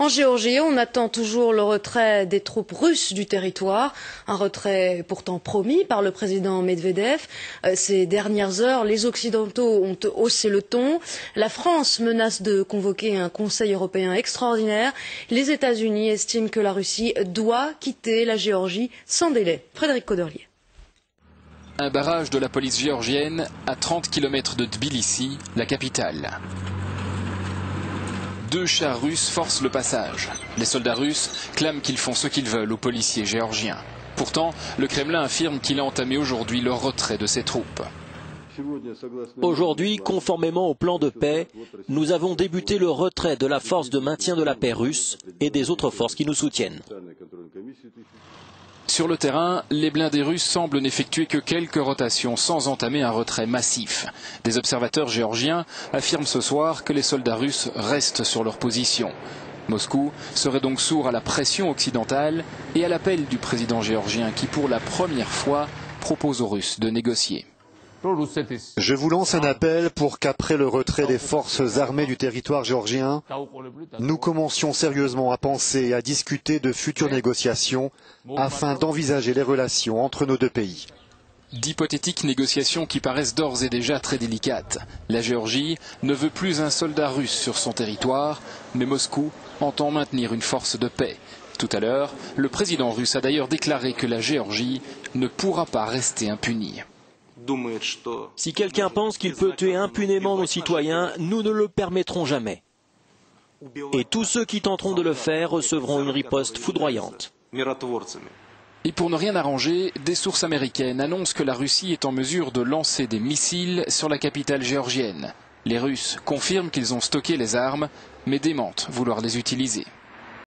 En Géorgie, on attend toujours le retrait des troupes russes du territoire, un retrait pourtant promis par le président Medvedev. Ces dernières heures, les Occidentaux ont haussé le ton. La France menace de convoquer un Conseil européen extraordinaire. Les États-Unis estiment que la Russie doit quitter la Géorgie sans délai. Frédéric Codorlier. Un barrage de la police géorgienne à 30 km de Tbilissi, la capitale. 2 chars russes forcent le passage. Les soldats russes clament qu'ils font ce qu'ils veulent aux policiers géorgiens. Pourtant, le Kremlin affirme qu'il a entamé aujourd'hui le retrait de ses troupes. Aujourd'hui, conformément au plan de paix, nous avons débuté le retrait de la force de maintien de la paix russe et des autres forces qui nous soutiennent. Sur le terrain, les blindés russes semblent n'effectuer que quelques rotations sans entamer un retrait massif. Des observateurs géorgiens affirment ce soir que les soldats russes restent sur leur position. Moscou serait donc sourd à la pression occidentale et à l'appel du président géorgien qui, pour la première fois, propose aux Russes de négocier. Je vous lance un appel pour qu'après le retrait des forces armées du territoire géorgien, nous commencions sérieusement à penser et à discuter de futures négociations afin d'envisager les relations entre nos deux pays. D'hypothétiques négociations qui paraissent d'ores et déjà très délicates. La Géorgie ne veut plus un soldat russe sur son territoire, mais Moscou entend maintenir une force de paix. Tout à l'heure, le président russe a d'ailleurs déclaré que la Géorgie ne pourra pas rester impunie. Si quelqu'un pense qu'il peut tuer impunément nos citoyens, nous ne le permettrons jamais. Et tous ceux qui tenteront de le faire recevront une riposte foudroyante. Et pour ne rien arranger, des sources américaines annoncent que la Russie est en mesure de lancer des missiles sur la capitale géorgienne. Les Russes confirment qu'ils ont stocké les armes, mais démentent vouloir les utiliser.